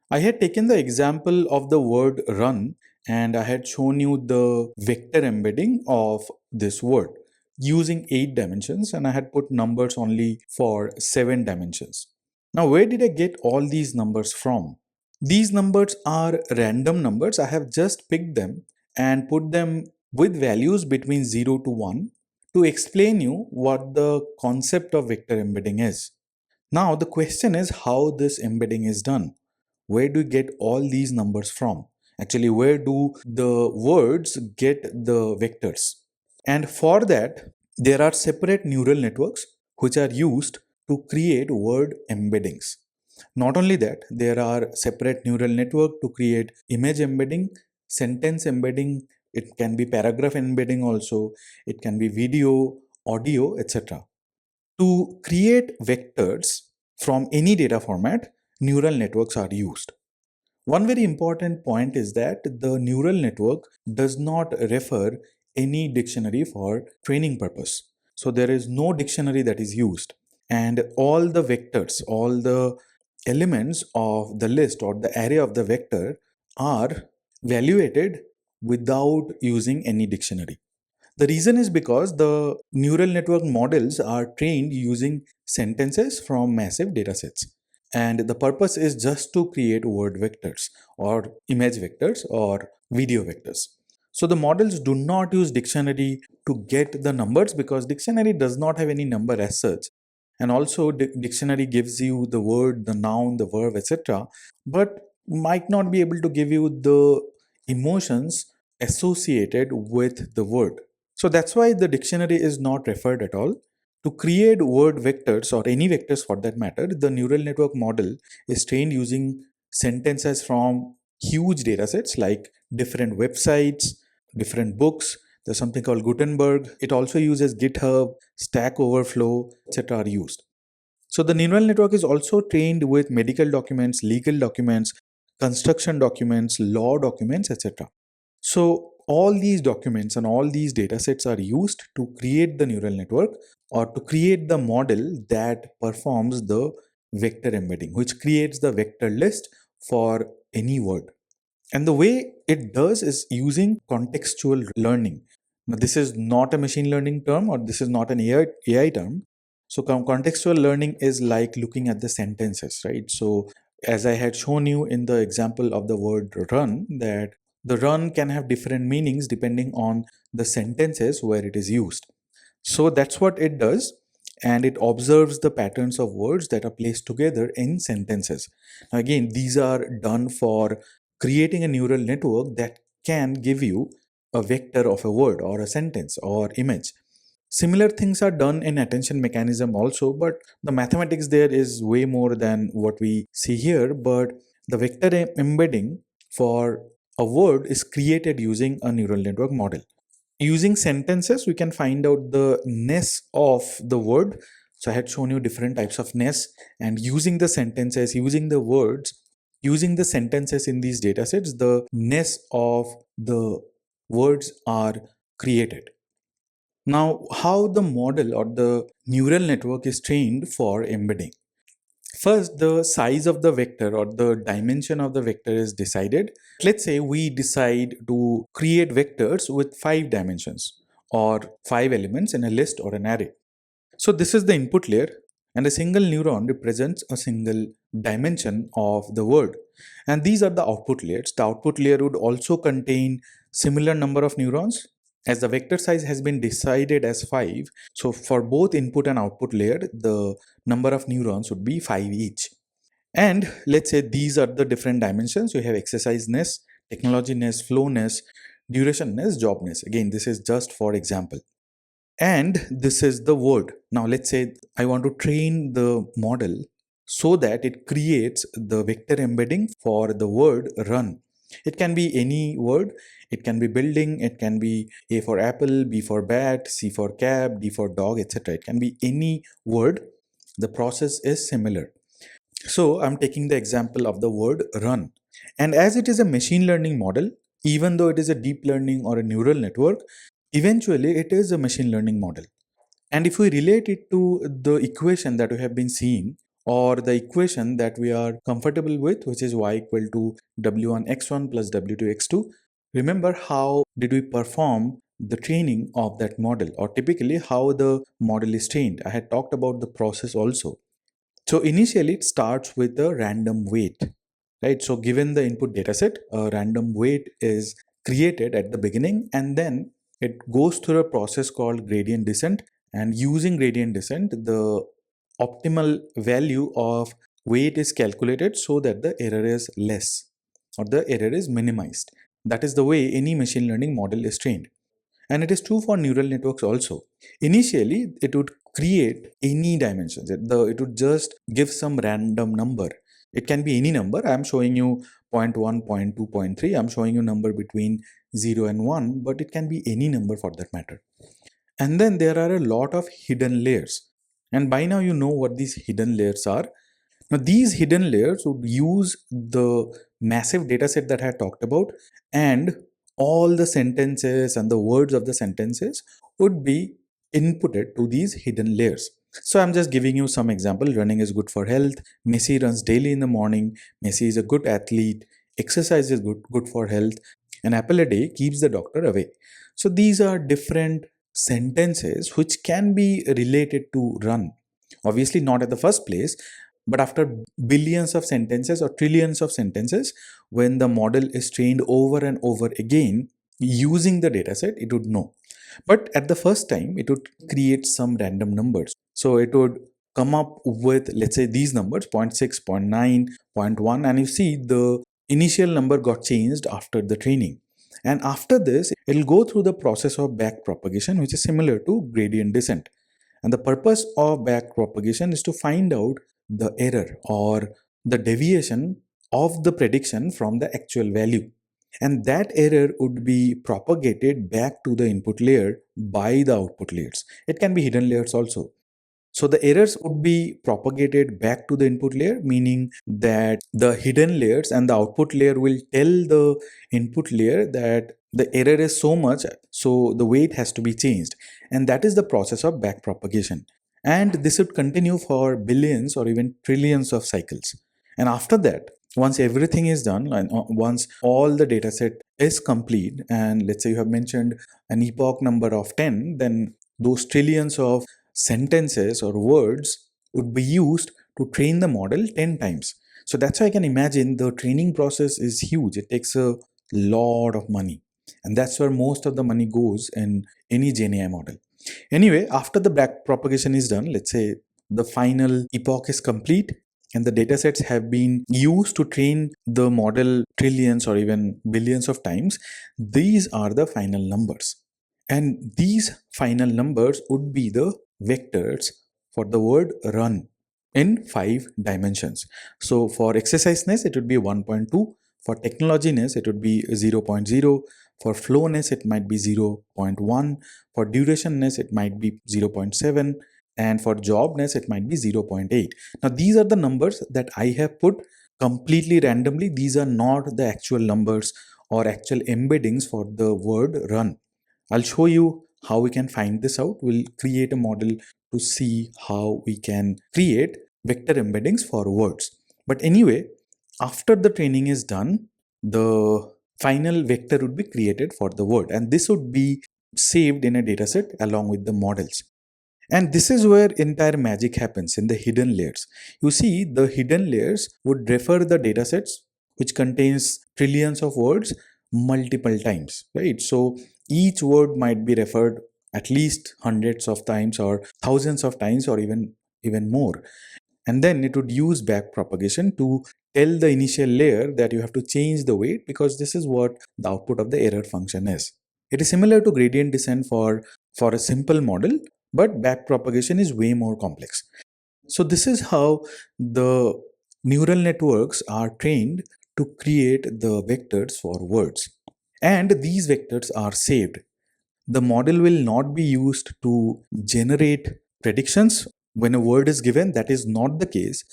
I had taken the example of the word run and I had shown you the vector embedding of this word using 8 dimensions, and I had put numbers only for 7 dimensions. Now, where did I get all these numbers from? These numbers are random numbers. I have just picked them and put them with values between 0 to 1 to explain you what the concept of vector embedding is. Now, the question is how this embedding is done. Where do you get all these numbers from? Actually, where do the words get the vectors? And for that, there are separate neural networks which are used to create word embeddings. Not only that, there are separate neural network to create image embedding, sentence embedding, it can be paragraph embedding also, it can be video, audio, etc. To create vectors from any data format, neural networks are used. One very important point is that the neural network does not refer any dictionary for training purpose. So there is no dictionary that is used. And all the vectors, all the elements of the list or the array of the vector are evaluated without using any dictionary. The reason is because the neural network models are trained using sentences from massive datasets. And the purpose is just to create word vectors or image vectors or video vectors. So the models do not use dictionary to get the numbers because dictionary does not have any number as such. And also dictionary gives you the word, the noun, the verb, etc. But might not be able to give you the emotions associated with the word. So that's why the dictionary is not referred at all. To create word vectors or any vectors for that matter, the neural network model is trained using sentences from huge datasets like different websites, different books. There's something called Gutenberg. It also uses GitHub, Stack Overflow, etc. are used. So the neural network is also trained with medical documents, legal documents, construction documents, law documents, etc. So all these documents and all these data sets are used to create the neural network or to create the model that performs the vector embedding, which creates the vector list for any word. And the way it does is using contextual learning. Now, this is not a machine learning term or this is not an AI term. So, contextual learning is like looking at the sentences, right? So, as I had shown you in the example of the word run, that the run can have different meanings depending on the sentences where it is used. So, that's what it does. And it observes the patterns of words that are placed together in sentences. Now, again, these are done for creating a neural network that can give you a vector of a word or a sentence or image. Similar things are done in attention mechanism also, but the mathematics there is way more than what we see here. But the vector embedding for a word is created using a neural network model. Using sentences, we can find out the ness of the word. So I had shown you different types of ness, and using the sentences, using the words, using the sentences in these datasets, the ness of the words are created. Now, how the model or the neural network is trained for embedding? First, the size of the vector or the dimension of the vector is decided. Let's say we decide to create vectors with 5 dimensions or 5 elements in a list or an array. So this is the input layer, and a single neuron represents a single dimension of the word. And these are the output layers. The output layer would also contain similar number of neurons. As the vector size has been decided as 5, so for both input and output layer, the number of neurons would be 5 each. And let's say these are the different dimensions. You have exerciseness, technologyness, flowness, durationness, jobness. Again, this is just for example. And this is the word. Now let's say I want to train the model so that it creates the vector embedding for the word run. It can be any word. It can be building, it can be A for apple, B for bat, C for cab, D for dog, etc. It can be any word. The process is similar. So I'm taking the example of the word run. And as it is a machine learning model, even though it is a deep learning or a neural network, eventually it is a machine learning model. And if we relate it to the equation that we have been seeing or the equation that we are comfortable with, which is y equal to w1 x1 plus w2 x2. Remember how did we perform the training of that model, or typically how the model is trained. I had talked about the process also. So initially it starts with a random weight, right? So given the input dataset, a random weight is created at the beginning, and then it goes through a process called gradient descent. And using gradient descent, the optimal value of weight is calculated so that the error is less or the error is minimized. That is the way any machine learning model is trained. And it is true for neural networks also. Initially, it would create any dimensions. It would just give some random number. It can be any number. I'm showing you zero point 0.1, 0.2, 0.3. I'm showing you number between 0 and 1, but it can be any number for that matter. And then there are a lot of hidden layers. And by now you know what these hidden layers are. Now, these hidden layers would use the massive data set that I talked about, and all the sentences and the words of the sentences would be inputted to these hidden layers. So I'm just giving you some example. Running is good for health. Messi runs daily in the morning. Messi is a good athlete. Exercise is good for health. An apple a day keeps the doctor away. So these are different sentences which can be related to run. Obviously, not at the first place, but after billions of sentences or trillions of sentences, when the model is trained over and over again using the dataset, it would know. But at the first time, it would create some random numbers. So it would come up with, let's say, these numbers 0. 0.6, 0. 0.9, 0. 0.1, and you see the initial number got changed after the training. And after this, it'll go through the process of back propagation, which is similar to gradient descent. And the purpose of back propagation is to find out the error or the deviation of the prediction from the actual value. And that error would be propagated back to the input layer by the output layers. It can be hidden layers also. So the errors would be propagated back to the input layer, meaning that the hidden layers and the output layer will tell the input layer that the error is so much, so the weight has to be changed. And that is the process of back propagation. And this would continue for billions or even trillions of cycles. And after that, once everything is done, and once all the data set is complete, and let's say you have mentioned an epoch number of 10, then those trillions of sentences or words would be used to train the model 10 times. So that's why I can imagine the training process is huge. It takes a lot of money. And that's where most of the money goes in any GenAI model. Anyway, after the back propagation is done, let's say the final epoch is complete and the datasets have been used to train the model trillions or even billions of times, these are the final numbers. And these final numbers would be the vectors for the word run in 5 dimensions. So for exerciseness, it would be 1.2. For technologyness, it would be 0.0. For flowness, it might be 0.1. For durationness, it might be 0.7. And for jobness, it might be 0.8. Now, these are the numbers that I have put completely randomly. These are not the actual numbers or actual embeddings for the word run. I'll show you how we can find this out. We'll create a model to see how we can create vector embeddings for words. But anyway, after the training is done, the final vector would be created for the word, and this would be saved in a dataset along with the models. And this is where entire magic happens in the hidden layers. You see, the hidden layers would refer the datasets which contains trillions of words multiple times, right? So each word might be referred at least hundreds of times or thousands of times or even more. And then it would use back propagation to tell the initial layer that you have to change the weight because this is what the output of the error function is. It is similar to gradient descent for a simple model, but back propagation is way more complex. So this is how the neural networks are trained to create the vectors for words. And these vectors are saved. The model will not be used to generate predictions when a word is given. That is not the case.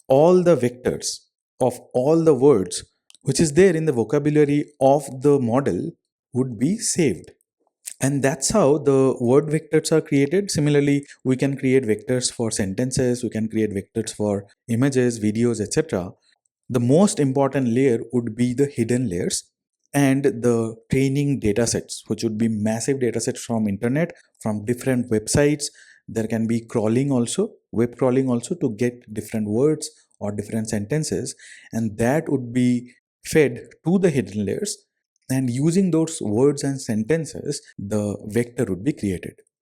All the vectors of all the words which is there in the vocabulary of the model would be saved. And that's how the word vectors are created. Similarly, we can create vectors for sentences, we can create vectors for images, videos, etc. The most important layer would be the hidden layers and the training data sets, which would be massive data sets from internet, from different websites. There can be crawling also, web crawling also, to get different words or different sentences, and that would be fed to the hidden layers. And using those words and sentences, the vector would be created.